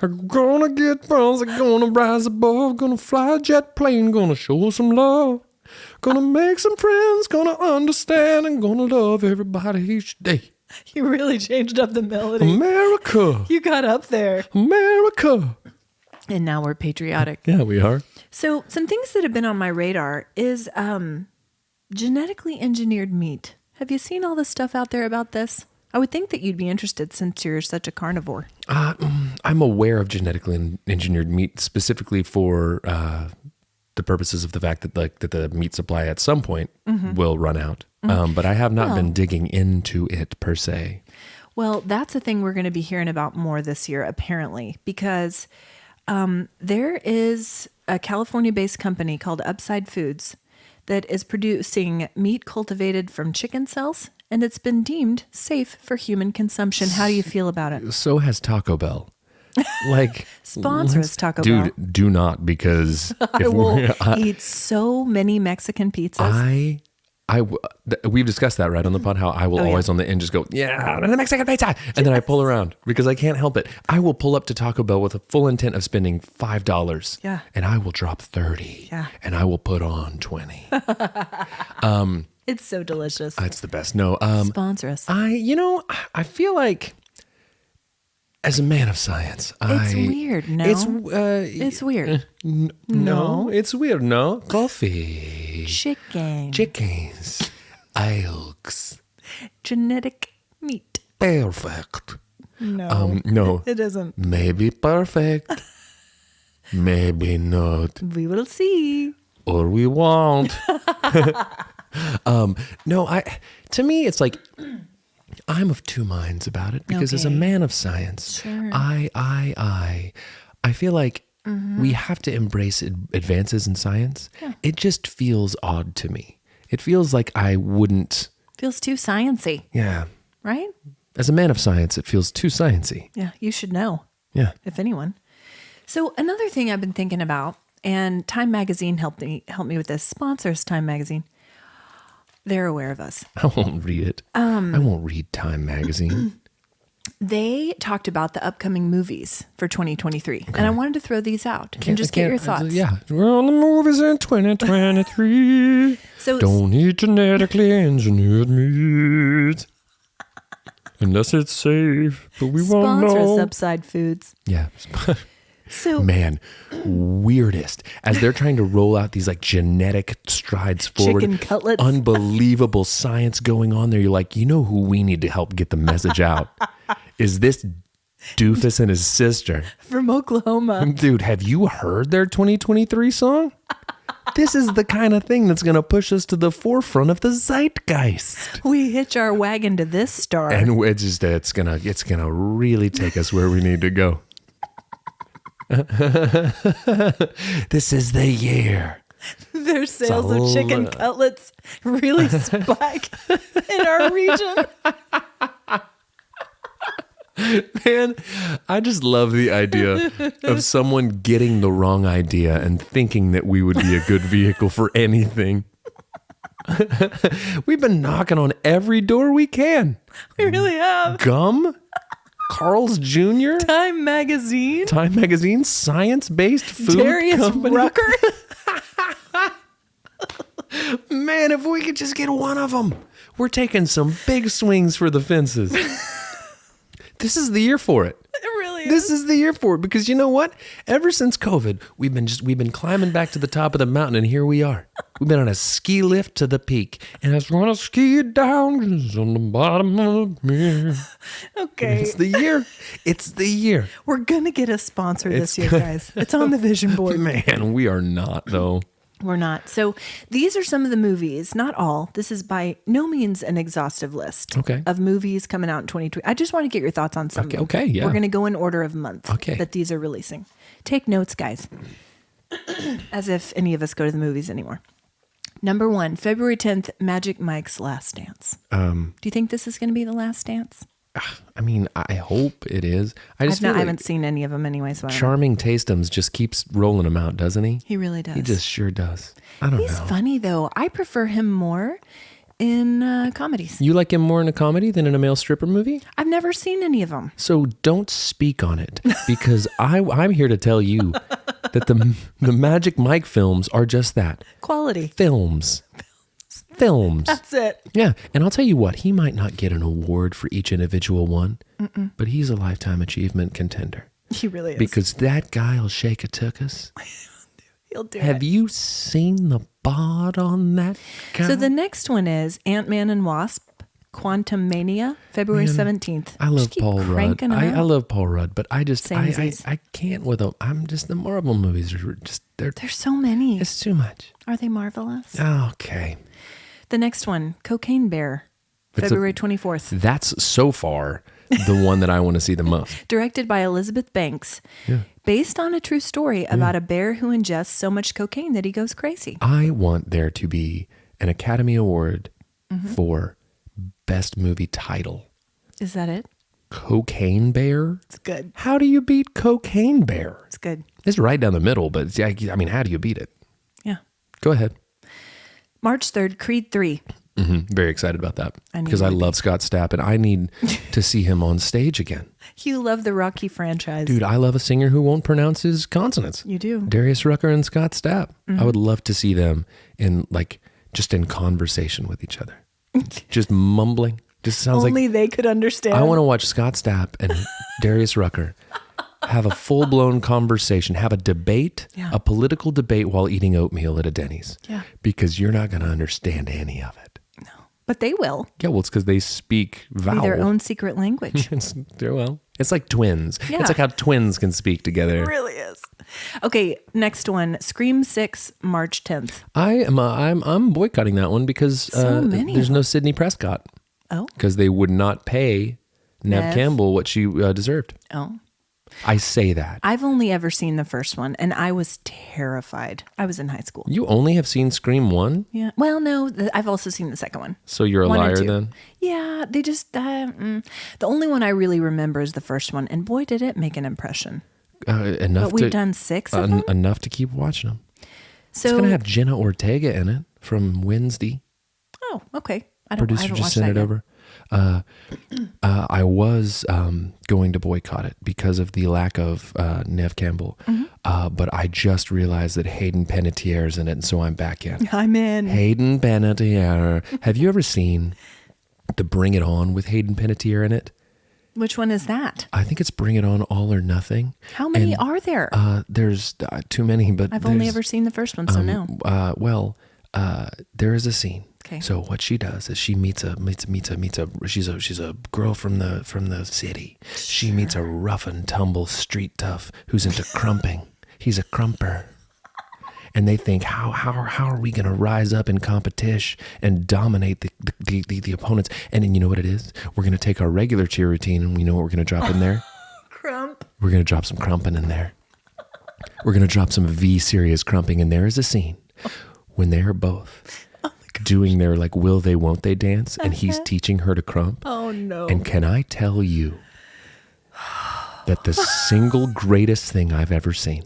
I'm gonna get bronze, I'm gonna rise above, gonna fly a jet plane, gonna show some love. Gonna make some friends, gonna understand, and gonna love everybody each day. You really changed up the melody. America! You got up there. America! And now we're patriotic. Yeah, we are. So some things that have been on my radar is genetically engineered meat. Have you seen all the stuff out there about this? I would think that you'd be interested since you're such a carnivore. I'm aware of genetically engineered meat specifically for the purposes of the fact that that the meat supply at some point will run out. But I have not been digging into it per se. Well, that's a thing we're going to be hearing about more this year, apparently, because there is a California-based company called Upside Foods that is producing meat cultivated from chicken cells, and it's been deemed safe for human consumption. How do you feel about it? So has Taco Bell. Like Sponsor us, Taco Bell. Dude, do not, because I will eat so many Mexican pizzas. We've discussed that right on the pod, how I will always on the end just go, yeah, the Mexican pizza. And then I pull around because I can't help it. I will pull up to Taco Bell with a full intent of spending $5. Yeah. And I will drop 30. Yeah. And I will put on 20. It's so delicious. That's the best. No. Sponsor us. I feel like as a man of science, It's weird, no? It's weird. No, it's weird, no? Coffee. Chickens. Eggs. Genetic meat. Perfect. No. No. It isn't. Maybe perfect. Maybe not. We will see. Or we won't. No, to me, it's like, I'm of two minds about it because as a Okay. man of science, Sure. I feel like we have to embrace advances in science. Yeah. It just feels odd to me. It feels like I wouldn't, Feels too sciencey, yeah. right? As a man of science, it feels too sciencey. Yeah, you should know, Yeah. if anyone. So another thing I've been thinking about, and Time Magazine helped me with this. Sponsors Time Magazine. They're aware of us. I won't read it. I won't read Time magazine. They talked about the upcoming movies for 2023, and I wanted to throw these out and just get your thoughts. Yeah. We're on the movies in 2023. So Don't eat genetically engineered meat. Unless it's safe, but we won't sponsor us, know. Upside Foods. Yeah. So Man, weirdest. As they're trying to roll out these like genetic strides forward. Chicken cutlets. Unbelievable science going on there. You're like, you know who we need to help get the message out? Is this doofus and his sister. from Oklahoma. Dude, have you heard their 2023 song? This is the kind of thing that's going to push us to the forefront of the zeitgeist. We hitch our wagon to this star. And it's gonna really take us where we need to go. This is the year. Their sales of chicken cutlets really spike in our region. Man, I just love the idea of someone getting the wrong idea and thinking that we would be a good vehicle for anything. We've been knocking on every door we can. We really have. Gum? Carl's Jr.? Time Magazine? Time Magazine? Science-based food Darius company? Rucker? Man, if we could just get one of them. We're taking some big swings for the fences. This is the year for it. It really is. This is the year for it because you know what? Ever since COVID, we've been climbing back to the top of the mountain, and here we are. We've been on a ski lift to the peak, and I just want to ski down on the bottom of me. Okay. It's the year. It's the year. We're going to get a sponsor this year, guys. It's on the vision board. Man, we are not though. We're not. So these are some of the movies, not all. This is by no means an exhaustive list of movies coming out in 2020. I just want to get your thoughts on some of them. Okay, yeah. We're going to go in order of month Okay. that these are releasing. Take notes, guys. As if any of us go to the movies anymore. Number 1, February 10th, Magic Mike's Last Dance. Do you think this is going to be the last dance? I mean, I hope it is. I haven't seen any of them anyway. So Charming Tasteums just keeps rolling them out, doesn't he? He really does. He just sure does. I don't know. He's funny though. I prefer him more in comedies. You like him more in a comedy than in a male stripper movie? I've never seen any of them. So don't speak on it because I'm here to tell you that the Magic Mike films are just that. Quality. Films. That's it. Yeah. And I'll tell you what, he might not get an award for each individual one, but he's a lifetime achievement contender. He really is. Because that guy'll shake a tuchus. He'll do Have it. you seen the bod on that guy? So the next one is Ant-Man and Wasp, Quantum Mania, February 17th. I love Just keep Paul Rudd. cranking 'em I out. love Paul Rudd, but I just Samesies. I can't with them. I'm just the Marvel movies are just There's so many. it's too much. Are they marvelous? Okay. The next one, Cocaine Bear, February 24th. That's so far the one that I want to see the most. Directed by Elizabeth Banks. Yeah. Based on a true story about a bear who ingests so much cocaine that he goes crazy. I want there to be an Academy Award for Best Movie Title. Is that it? Cocaine Bear? It's good. How do you beat Cocaine Bear? It's good. It's right down the middle, but I mean, how do you beat it? Yeah. Go ahead. March 3rd, Creed 3. Very excited about that I knew because you I would love Scott Stapp and I need to see him on stage again. You love the Rocky franchise. Dude, I love a singer who won't pronounce his consonants. You do. Darius Rucker and Scott Stapp. I would love to see them in just in conversation with each other. Just mumbling. Just sounds Only they could understand. I want to watch Scott Stapp and Darius Rucker have a full-blown conversation, have a debate, a political debate while eating oatmeal at a Denny's. Yeah. Because you're not going to understand any of it. No. But they will. Yeah, well, it's because they speak vowel. Their own secret language. It's like twins. Yeah. It's like how twins can speak together. It really is. Okay, next one. Scream 6, March 10th. I'm boycotting that one because So many there's of no Sidney Prescott. Oh. Because they would not pay Neve Neve. Campbell what she deserved. Oh. I say that. I've only ever seen the first one, and I was terrified. I was in high school. You only have seen Scream 1? Yeah. Well, no, I've also seen the second one. So you're a 1 and liar 2. then? Yeah, they just, the only one I really remember is the first one, and boy, did it make an impression. Enough But we've done 6 of them? enough to keep watching them. So, It's going to have Jenna Ortega in it from Wednesday. Oh, okay. I Producer haven't just watched sent that it yet. over. I was going to boycott it because of the lack of Neve Campbell. But I just realized that Hayden Panettiere is in it, and so I'm back in. I'm in. Hayden Panettiere. Have you ever seen the Bring It On with Hayden Panettiere in it? Which one is that? I think it's Bring It On All or Nothing. How many And, are there? There's too many, but I've only there's- ever seen the first one, so no. There is a scene. Okay. So what she does is she meets a she's a girl from the city. She meets a rough and tumble street tough who's into krumping. He's a krumper. And they think, how are we going to rise up in competition and dominate the opponents? And then you know what it is? We're going to take our regular cheer routine, and we know what we're going to drop in there? Crump. We're going to drop some krumping in there. We're going to drop some V-serious krumping. And there is a scene when they are both doing their will they, won't they dance, and he's teaching her to krump. Oh, no. And can I tell you that the single greatest thing I've ever seen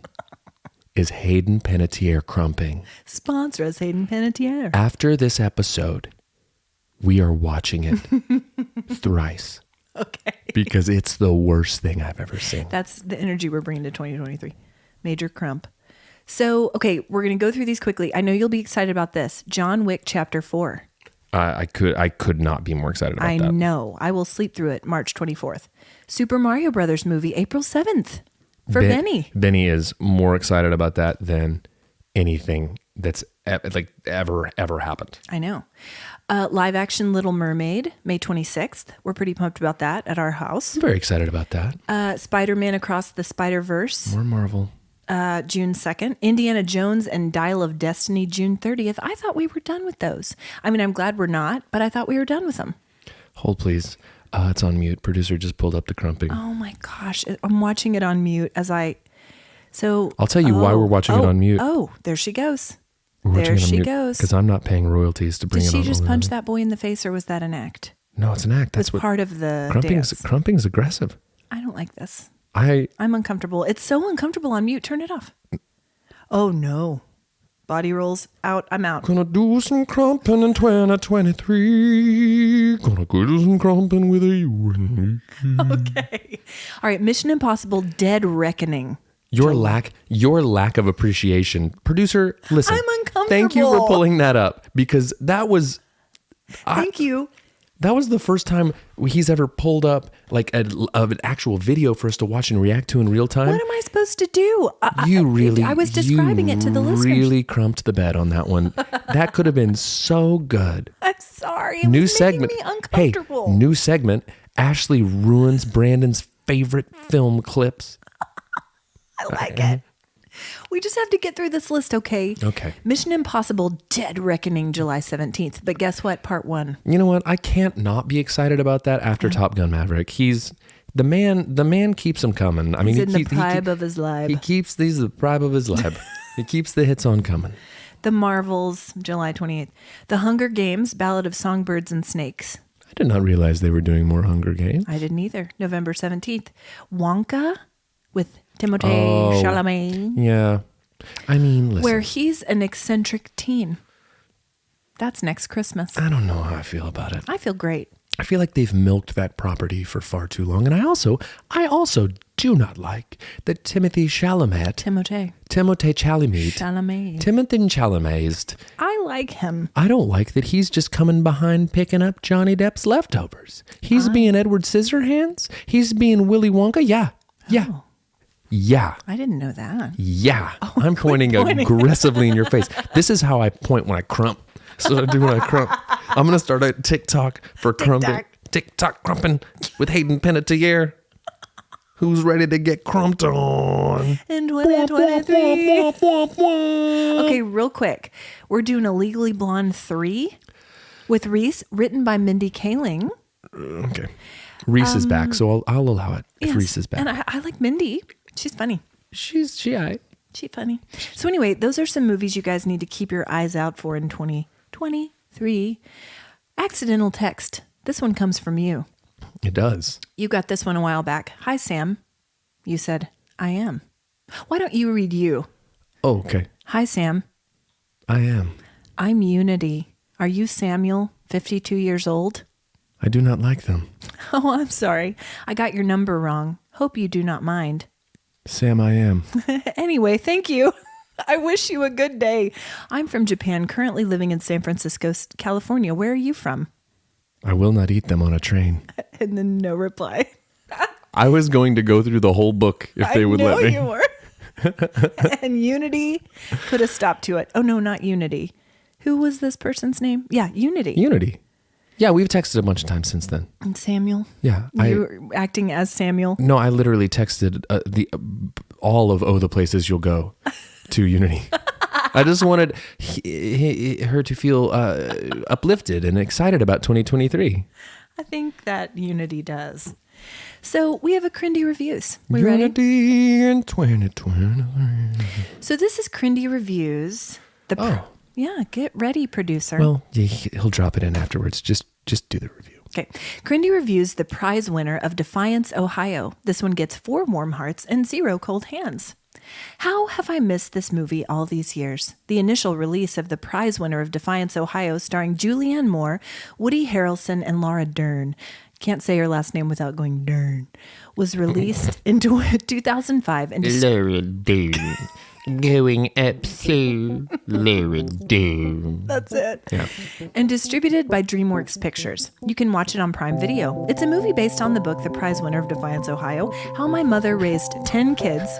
is Hayden Panettiere krumping. Sponsor us, Hayden Panettiere. After this episode, we are watching it thrice. Okay. Because it's the worst thing I've ever seen. That's the energy we're bringing to 2023. Major crump. So, okay, we're going to go through these quickly. I know you'll be excited about this. John Wick Chapter 4. I could not be more excited about that. I know. I will sleep through it March 24th. Super Mario Brothers movie April 7th for Benny. Benny is more excited about that than anything that's ever happened. I know. Live action Little Mermaid, May 26th. We're pretty pumped about that at our house. I'm very excited about that. Spider-Man Across the Spider-Verse. More Marvel. June 2nd. Indiana Jones and Dial of Destiny, June 30th. I thought we were done with those. I mean, I'm glad we're not, but I thought we were done with them. Hold, please. It's on mute. Producer just pulled up the krumping. Oh my gosh. I'm watching it on mute as I... So I'll tell you why we're watching it on mute. Oh, there she goes. There she goes. Because I'm not paying royalties to bring it on. Did she just punch that boy in the face, or was that an act? No, it's an act. That's what part of the krumping's, dance. Krumping's aggressive. I don't like this. I'm uncomfortable. It's so uncomfortable on mute. Turn it off. Oh no. Body rolls out. I'm out. Gonna do some krumping in 2023. Gonna do some krumping with you and me. Okay. All right. Mission Impossible Dead Reckoning. Your lack of appreciation. Producer, listen. I'm uncomfortable. Thank you for pulling that up, because that was... Thank you. That was the first time he's ever pulled up like an actual video for us to watch and react to in real time. What am I supposed to do? I was describing it to the listeners. You really crumped the bed on that one. That could have been so good. I'm sorry. It was making me uncomfortable. Hey, new segment. Ashley ruins Brandon's favorite film clips. I like it. We just have to get through this list, okay? Okay. Mission Impossible Dead Reckoning, July 17th. But guess what? Part 1. You know what? I can't not be excited about that after Top Gun Maverick. He's the man keeps him coming. I mean, he's in the prime of his life. He's the prime of his life. He keeps the hits on coming. The Marvels, July 28th. The Hunger Games, Ballad of Songbirds and Snakes. I did not realize they were doing more Hunger Games. I didn't either. November 17th. Wonka with Timothée Chalamet. Yeah. I mean, listen. Where he's an eccentric teen. That's next Christmas. I don't know how I feel about it. I feel great. I feel like they've milked that property for far too long. And I also do not like that Timothée Chalamet. I like him. I don't like that he's just coming behind picking up Johnny Depp's leftovers. He's being Edward Scissorhands. He's being Willy Wonka. Yeah. Oh. Yeah. I didn't know that. Yeah. I'm pointing aggressively in your face. This is how I point when I crump. So I do when I crump. I'm going to start a TikTok for krumping. TikTok krumping with Hayden Panettiere. Who's ready to get crumped on? In 2023. Okay, real quick. We're doing a Legally Blonde 3 with Reese, written by Mindy Kaling. Okay. Reese is back, so I'll allow it if Reese is back. And I like Mindy. She's funny. She's funny. So anyway, those are some movies you guys need to keep your eyes out for in 2023. Accidental text. This one comes from you. It does. You got this one a while back. Hi, Sam. You said, I am. Why don't you read you? Oh, okay. Hi, Sam. I am. I'm Unity. Are you Samuel, 52 years old? I do not like them. Oh, I'm sorry. I got your number wrong. Hope you do not mind. Sam, I am. Anyway, thank you. I wish you a good day. I'm from Japan, currently living in San Francisco, California. Where are you from? I will not eat them on a train. And then no reply. I was going to go through the whole book if they would let me. I know you were. And Unity put a stop to it. Oh, no, not Unity. Who was this person's name? Yeah, Unity. Unity. Yeah, we've texted a bunch of times since then. And Samuel? Yeah. You were acting as Samuel? No, I literally texted all of the places you'll go to Unity. I just wanted her to feel uplifted and excited about 2023. I think that Unity does. So we have a Crindy Reviews. We Unity in 2023. So this is Crindy Reviews. Yeah, get ready, producer. Well, yeah, he'll drop it in afterwards. Just do the review. Okay. Crindy reviews the prize winner of Defiance, Ohio. This one gets 4 warm hearts and 0 cold hands. How have I missed this movie all these years? The initial release of the prize winner of Defiance, Ohio, starring Julianne Moore, Woody Harrelson, and Laura Dern. Can't say her last name without going Dern. Was released in 2005 and Laura Dern. Going up so Laura Dern. That's it. Yeah. And distributed by DreamWorks Pictures. You can watch it on Prime Video. It's a movie based on the book The Prize Winner of Defiance, Ohio, How My Mother Raised 10 Kids.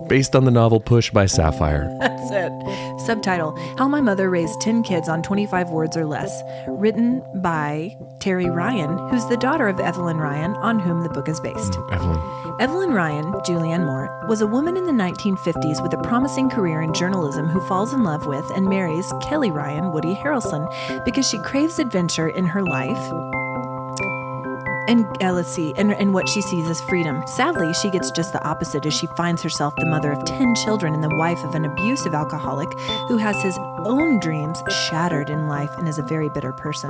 Based on the novel Push by Sapphire. That's it. Subtitle, How My Mother Raised 10 Kids on 25 Words or Less. Written by Terry Ryan, who's the daughter of Evelyn Ryan, on whom the book is based. Evelyn Ryan, Julianne Moore, was a woman in the 1950s with a promising career in journalism who falls in love with and marries Kelly Ryan, Woody Harrelson, because she craves adventure in her life. And and what she sees as freedom. Sadly, she gets just the opposite as she finds herself the mother of 10 children and the wife of an abusive alcoholic who has his own dreams shattered in life and is a very bitter person.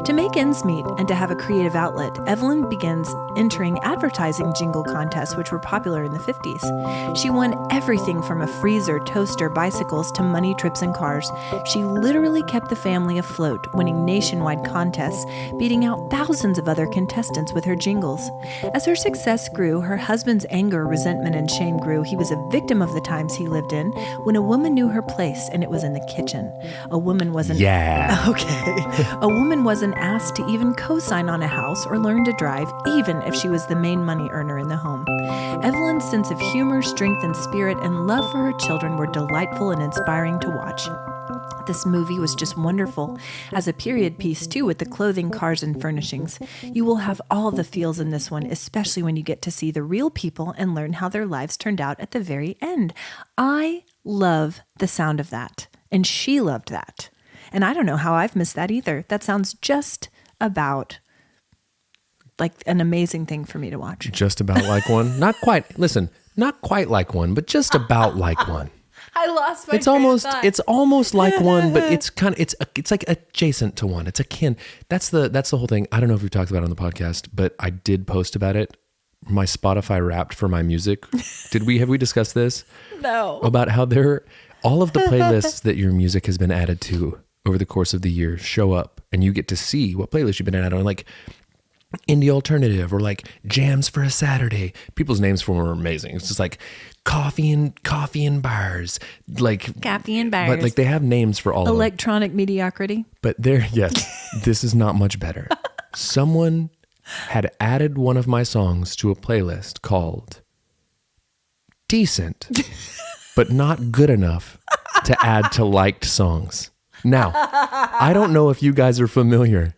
To make ends meet and to have a creative outlet, Evelyn begins entering advertising jingle contests, which were popular in the 50s. She won everything from a freezer, toaster, bicycles to money, trips, and cars. She literally kept the family afloat, winning nationwide contests, beating out thousands of other contestants with her jingles. As her success grew, her husband's anger, resentment, and shame grew. He was a victim of the times he lived in when a woman knew her place, and it was in the kitchen. A woman wasn't... Yeah. Okay. A woman wasn't asked to even co-sign on a house or learn to drive, even if she was the main money earner in the home. Evelyn's sense of humor, strength, and spirit, and love for her children were delightful and inspiring to watch. This movie was just wonderful as a period piece too, with the clothing, cars, and furnishings. You will have all the feels in this one, especially when you get to see the real people and learn how their lives turned out at the very end. I love the sound of that, and she loved that. And I don't know how I've missed that either. That sounds just about like an amazing thing for me to watch. Just about like one. Not quite. Listen, not quite like one, but just about like one. I lost my It's almost like one, but it's like adjacent to one. It's akin. That's the whole thing. I don't know if we've talked about it on the podcast, but I did post about it. My Spotify Wrapped for my music. Have we discussed this? No. About how all of the playlists that your music has been added to over the course of the year show up, and you get to see what playlist you've been added on, like indie alternative or like jams for a Saturday. People's names for them are amazing. It's just like coffee and bars, like Coffee and bars. But like they have names for all of them. Electronic mediocrity. But this is not much better. Someone had added one of my songs to a playlist called Decent, but not good enough to add to liked songs. Now, I don't know if you guys are familiar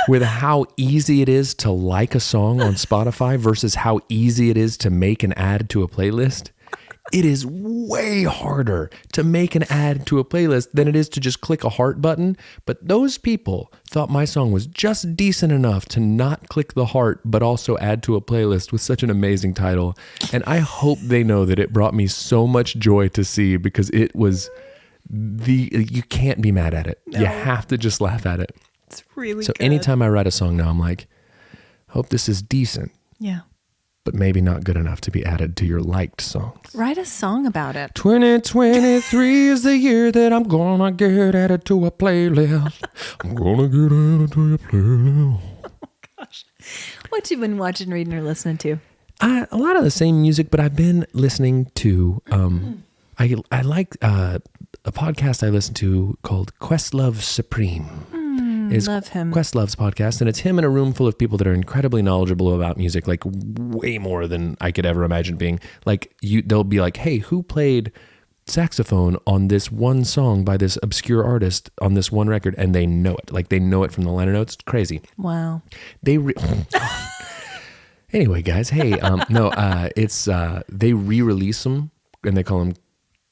with how easy it is to like a song on Spotify versus how easy it is to make an ad to a playlist. It is way harder to make an ad to a playlist than it is to just click a heart button. But those people thought my song was just decent enough to not click the heart, but also add to a playlist with such an amazing title. And I hope they know that it brought me so much joy to see, because it was you can't be mad at it. No. You have to just laugh at it. It's really so good. Anytime I write a song now, I'm like, hope this is decent. Yeah. But maybe not good enough to be added to your liked songs. Write a song about it. 2023 is the year that I'm gonna get added to a playlist. I'm gonna get added to a playlist. Oh, gosh. What you been watching, reading, or listening to? A lot of the same music, but I've been listening to, I like a podcast I listen to called Questlove Supreme. Love him. Questlove's podcast, and it's him in a room full of people that are incredibly knowledgeable about music, like way more than I could ever imagine being. Like they'll be like, "Hey, who played saxophone on this one song by this obscure artist on this one record?" And they know it. Like they know it from the liner notes. It's crazy. Wow. Anyway, guys, hey, it's they re-release them and they call them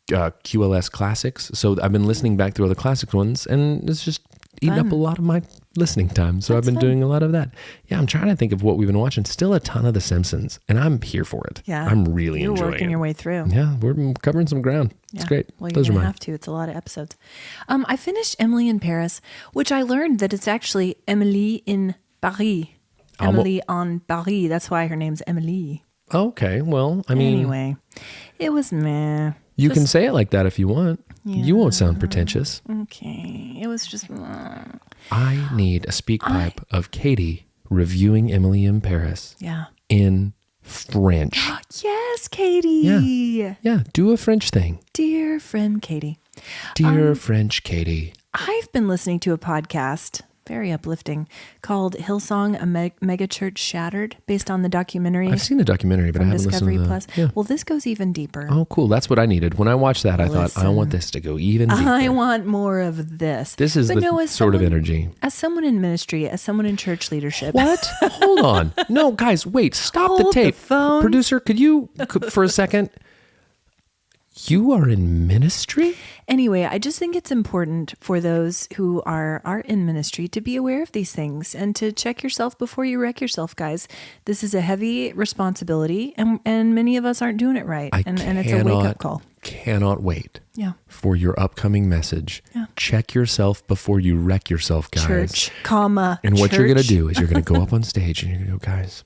QLS classics. So I've been listening back through all the classic ones, and it's just eating up a lot of my listening time. So I've been doing a lot of that. Yeah, I'm trying to think of what we've been watching. Still a ton of The Simpsons, and I'm here for it. Yeah, I'm really enjoying it. You're working your way through. Yeah, we're covering some ground. Yeah. It's great. Well, you're going to have to. It's a lot of episodes. I finished Emily in Paris, which I learned that it's actually Emily in Paris. Emily on Paris. That's why her name's Emily. Okay, well, I mean, Anyway, it was meh. you can say it like that if you want. You won't sound pretentious. Okay. It was just. I need a speak pipe of Katie reviewing Emily in Paris Yeah. in French. Yes, Katie. Yeah, do a French thing. Dear friend Katie. Dear French Katie. I've been listening to a podcast, very uplifting, called Hillsong, a Mega Church Shattered, based on the documentary I've seen the documentary, but I from haven't Discovery listened Plus. to the... Well, this goes even deeper. Oh, cool. That's what I needed. When I watched that, I thought, I want this to go even deeper. I want more of this. This is But the no, as sort of someone- energy. As someone in ministry, as someone in church leadership. What? Hold on. No, guys, wait. Stop the Hold the tape. phone. Producer, could you, for a second? You are in ministry? Anyway, I just think it's important for those who are in ministry to be aware of these things and to check yourself before you wreck yourself, guys. This is a heavy responsibility, and many of us aren't doing it right. And it's a wake-up call. Cannot wait Yeah. for your upcoming message. Yeah. Check yourself before you wreck yourself, guys. Church, comma, And what you're going to church. do is you're going to go up on stage and you're going to go, guys,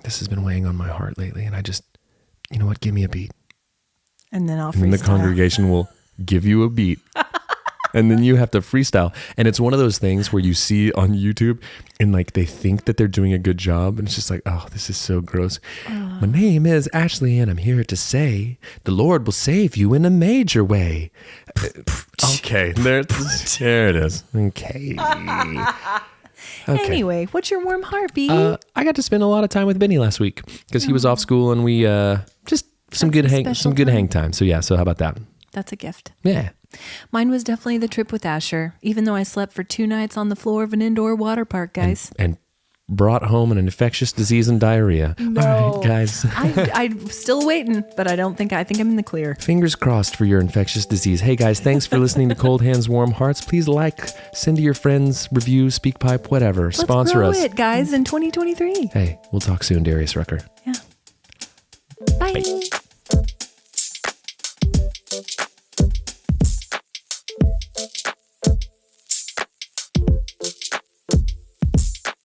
this has been weighing on my heart lately. And I just, you know what? Give me a beat. And then I'll And then the freestyle. congregation will give you a beat. And then you have to freestyle. And it's one of those things where you see on YouTube and like they think that they're doing a good job. And it's just like, oh, this is so gross. My name is Ashley and I'm here to say the Lord will save you in a major way. Okay. There it is. Okay. Anyway, what's your warm heart, B? I got to spend a lot of time with Benny last week because he was off school and we just some good hang time. So yeah, so how about that? That's a gift. Yeah. Mine was definitely the trip with Asher, even though I slept for 2 nights on the floor of an indoor water park, guys. And brought home an infectious disease and diarrhea. No. All right, guys. I'm still waiting, but I think I'm in the clear. Fingers crossed for your infectious disease. Hey guys, thanks for listening to Cold Hands, Warm Hearts. Please send to your friends, review, SpeakPipe, whatever. Let's Sponsor grow us. it, guys, in 2023. Hey, we'll talk soon, Darius Rucker. Yeah.